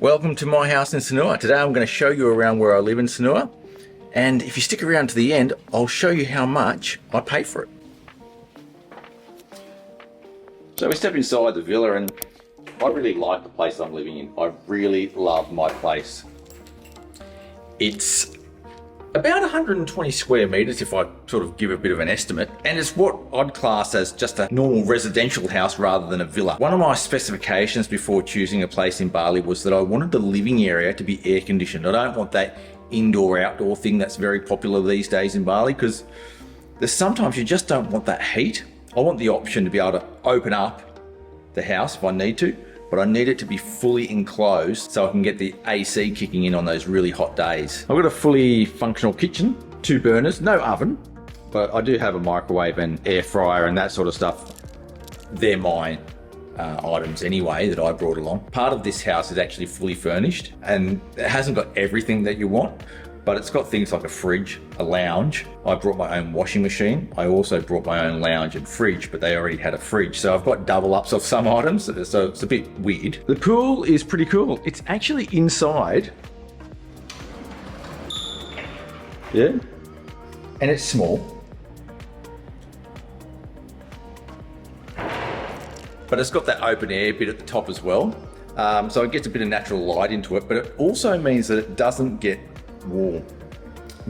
Welcome to my house in Sanur. Today I'm going to show you around where I live in Sanur, and if you stick around to the end, I'll show you how much I paid for it. So we step inside the villa, and I really like the place I'm living in. I really love my place. It's about 120 square meters if I sort of give a bit of an estimate, and it's what I'd class as just a normal residential house rather than a villa. One of my specifications before choosing a place in Bali was that I wanted the living area to be air conditioned. I don't want that indoor-outdoor thing that's very popular these days in Bali, because there's sometimes you just don't want that heat. I want the option to be able to open up the house if I need to, but I need it to be fully enclosed so I can get the AC kicking in on those really hot days. I've got a fully functional kitchen, 2 burners, no oven, but I do have a microwave and air fryer and that sort of stuff. They're my items anyway that I brought along. Part of this house is actually fully furnished, and it hasn't got everything that you want, but it's got things like a fridge, a lounge. I brought my own washing machine. I also brought my own lounge and fridge, but they already had a fridge. So I've got double ups of some items, so it's a bit weird. The pool is pretty cool. It's actually inside. Yeah. And it's small. But it's got that open air bit at the top as well. So it gets a bit of natural light into it, but it also means that it doesn't get warm.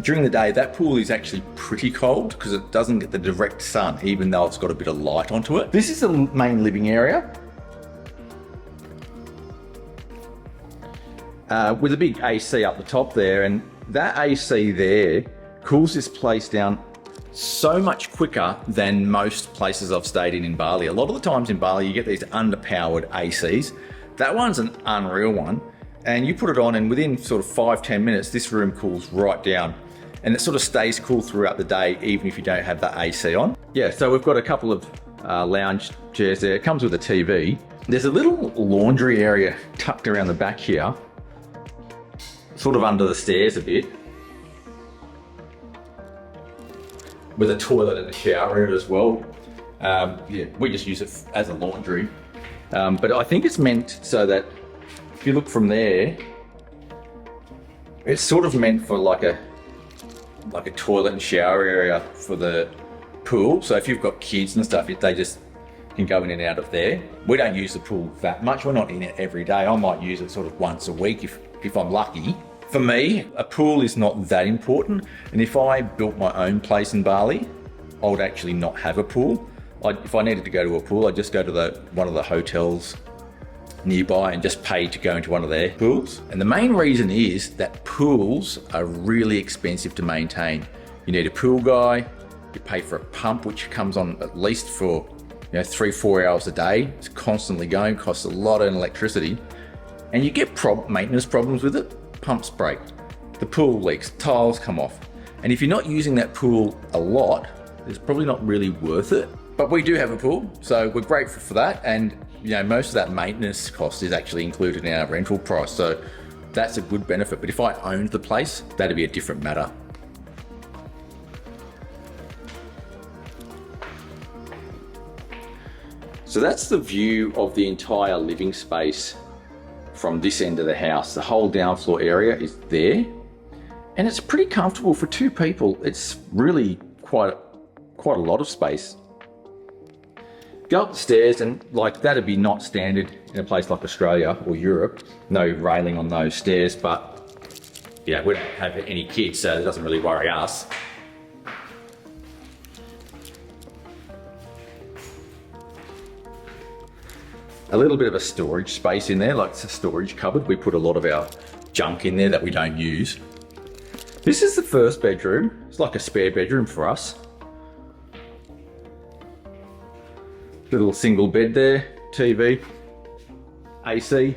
During the day, that pool is actually pretty cold because it doesn't get the direct sun, even though it's got a bit of light onto it. This is the main living area with a big AC up the top there, and that AC there cools this place down so much quicker than most places I've stayed in Bali. A lot of the times in Bali, you get these underpowered ACs. That one's an unreal one. And you put it on, and within sort of 5-10 minutes, this room cools right down. And it sort of stays cool throughout the day, even if you don't have that AC on. Yeah, so we've got a couple of lounge chairs there. It comes with a TV. There's a little laundry area tucked around the back here, sort of under the stairs a bit, with a toilet and a shower in it as well. Yeah, we just use it as a laundry. But I think it's meant so that if you look from there, it's sort of meant for like a toilet and shower area for the pool. So if you've got kids and stuff, they just can go in and out of there. We don't use the pool that much. We're not in it every day. I might use it sort of once a week if I'm lucky. For me, a pool is not that important. And if I built my own place in Bali, I would actually not have a pool. If I needed to go to a pool, I'd just go to one of the hotels nearby and just pay to go into one of their pools. And the main reason is that pools are really expensive to maintain. You need a pool guy, you pay for a pump which comes on at least for 3-4 hours a day. It's constantly going, costs a lot of electricity, and you get maintenance problems with it. Pumps break, the pool leaks, tiles come off, and if you're not using that pool a lot, it's probably not really worth it. But we do have a pool, so we're grateful for that, and most of that maintenance cost is actually included in our rental price, so that's a good benefit. But if I owned the place, that'd be a different matter. So that's the view of the entire living space from this end of the house. The whole down floor area is there, and it's pretty comfortable for 2 people. It's really quite a lot of space. Go up the stairs, and that'd be not standard in a place like Australia or Europe. No railing on those stairs, but yeah, we don't have any kids, so it doesn't really worry us. A little bit of a storage space in there, like it's a storage cupboard. We put a lot of our junk in there that we don't use. This is the first bedroom. It's like a spare bedroom for us. Little single bed there, TV, AC,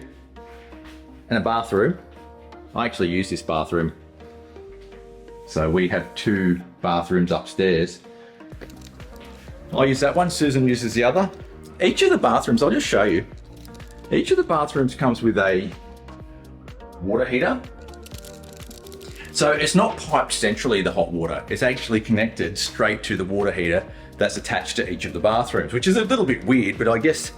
and a bathroom. I actually use this bathroom. So we have 2 bathrooms upstairs. I use that one, Susan uses the other. Each of the bathrooms, I'll just show you. Each of the bathrooms comes with a water heater. So it's not piped centrally, the hot water. It's actually connected straight to the water heater that's attached to each of the bathrooms, which is a little bit weird, but I guess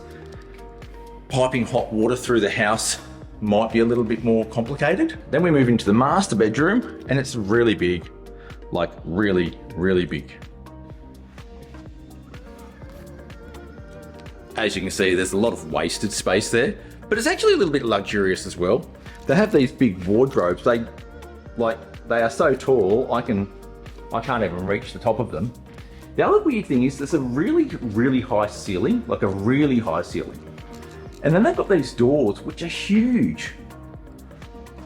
piping hot water through the house might be a little bit more complicated. Then we move into the master bedroom, and it's really big, like really, really big. As you can see, there's a lot of wasted space there, but it's actually a little bit luxurious as well. They have these big wardrobes. They are so tall, I can't even reach the top of them. The other weird thing is there's a really, really high ceiling, like a really high ceiling. And then they've got these doors, which are huge,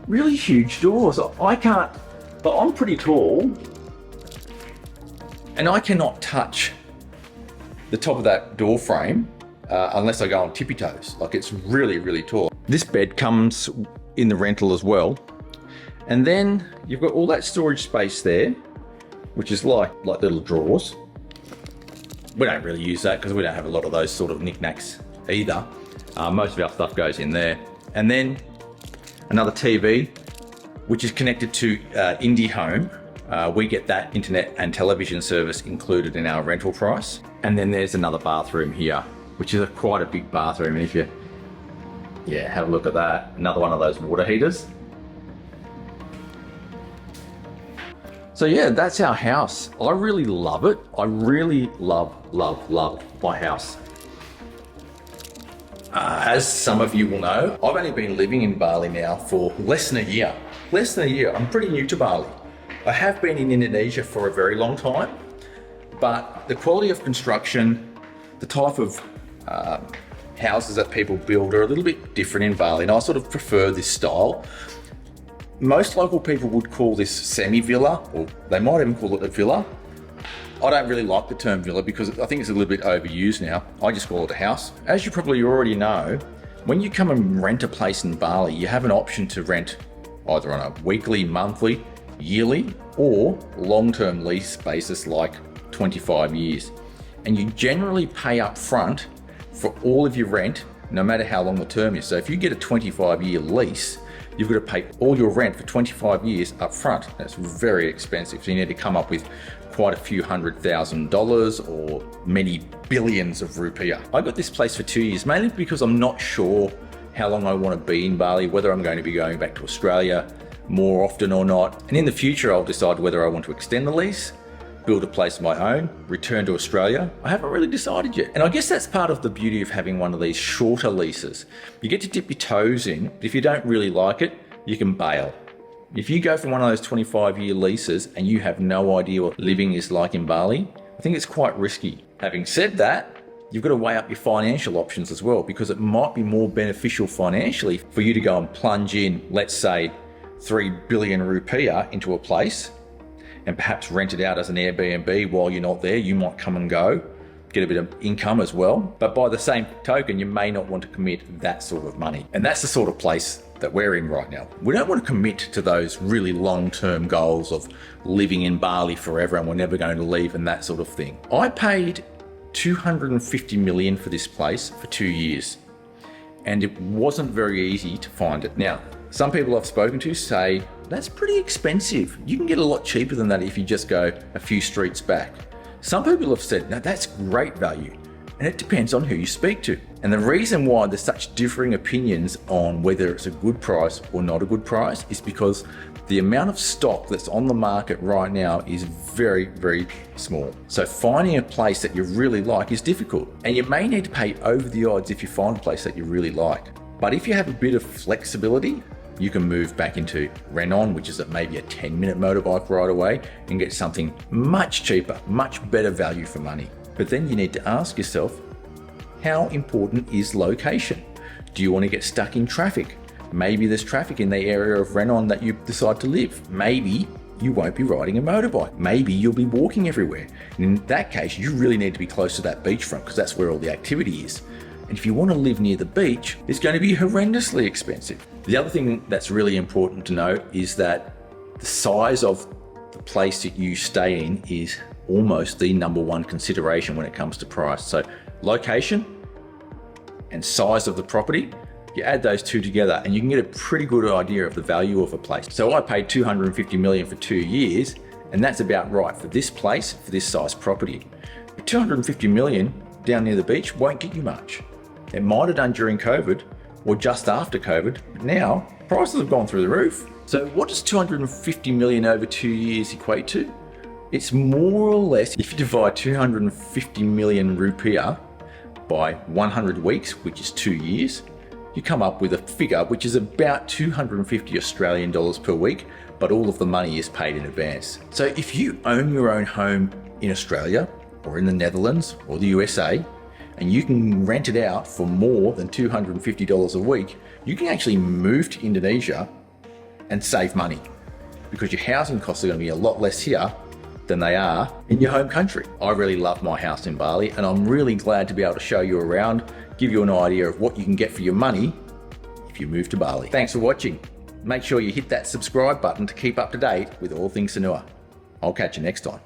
really huge doors. I can't, but I'm pretty tall, and I cannot touch the top of that door frame unless I go on tippy toes. Like, it's really, really tall. This bed comes in the rental as well. And then you've got all that storage space there, which is like little drawers. We don't really use that because we don't have a lot of those sort of knickknacks either. Most of our stuff goes in there. And then another TV, which is connected to IndiHome. We get that internet and television service included in our rental price. And then there's another bathroom here, which is quite a big bathroom. And if you, have a look at that. Another one of those water heaters. So yeah, that's our house. I really love it. I really love my house. As some of you will know, I've only been living in Bali now for less than a year. Less than a year. I'm pretty new to Bali. I have been in Indonesia for a very long time, but the quality of construction, the type of houses that people build are a little bit different in Bali, and I sort of prefer this style. Most local people would call this semi-villa, or they might even call it a villa. I don't really like the term villa because I think it's a little bit overused now. I just call it a house. As you probably already know, when you come and rent a place in Bali, you have an option to rent either on a weekly, monthly, yearly, or long-term lease basis like 25 years. And you generally pay up front for all of your rent, no matter how long the term is. So if you get a 25-year lease, you've got to pay all your rent for 25 years up front. That's very expensive. So you need to come up with quite a few $100,000 or many billions of rupiah. I got this place for 2 years, mainly because I'm not sure how long I want to be in Bali, whether I'm going to be going back to Australia more often or not. And in the future, I'll decide whether I want to extend the lease, build a place of my own, return to Australia. I haven't really decided yet. And I guess that's part of the beauty of having one of these shorter leases. You get to dip your toes in, but if you don't really like it, you can bail. If you go for one of those 25-year leases and you have no idea what living is like in Bali, I think it's quite risky. Having said that, you've got to weigh up your financial options as well, because it might be more beneficial financially for you to go and plunge in, let's say, 3 billion rupiah into a place and perhaps rent it out as an Airbnb while you're not there. You might come and go, get a bit of income as well. But by the same token, you may not want to commit that sort of money. And that's the sort of place that we're in right now. We don't want to commit to those really long-term goals of living in Bali forever and we're never going to leave and that sort of thing. I paid 250 million for this place for 2 years, and it wasn't very easy to find it. Now, some people I've spoken to say that's pretty expensive. You can get a lot cheaper than that if you just go a few streets back. Some people have said, now that's great value, and it depends on who you speak to. And the reason why there's such differing opinions on whether it's a good price or not a good price is because the amount of stock that's on the market right now is very, very small. So finding a place that you really like is difficult, and you may need to pay over the odds if you find a place that you really like. But if you have a bit of flexibility, you can move back into Renon, which is at maybe a 10-minute motorbike ride away, and get something much cheaper, much better value for money. But then you need to ask yourself, how important is location? Do you want to get stuck in traffic? Maybe there's traffic in the area of Renon that you decide to live. Maybe you won't be riding a motorbike. Maybe you'll be walking everywhere. And in that case, you really need to be close to that beachfront because that's where all the activity is. And if you want to live near the beach, it's going to be horrendously expensive. The other thing that's really important to note is that the size of the place that you stay in is almost the number one consideration when it comes to price. So location and size of the property, you add those two together and you can get a pretty good idea of the value of a place. So I paid 250 million for 2 years, and that's about right for this place, for this size property. But 250 million down near the beach won't get you much. It might have done during COVID, or just after COVID. But now, prices have gone through the roof. So what does 250 million over 2 years equate to? It's more or less, if you divide 250 million rupiah by 100 weeks, which is 2 years, you come up with a figure which is about 250 Australian dollars per week, but all of the money is paid in advance. So if you own your own home in Australia or in the Netherlands or the USA, and you can rent it out for more than $250 a week, you can actually move to Indonesia and save money, because your housing costs are going to be a lot less here than they are in your home country. I really love my house in Bali, and I'm really glad to be able to show you around, give you an idea of what you can get for your money if you move to Bali. Thanks for watching. Make sure you hit that subscribe button to keep up to date with all things Sanur. I'll catch you next time.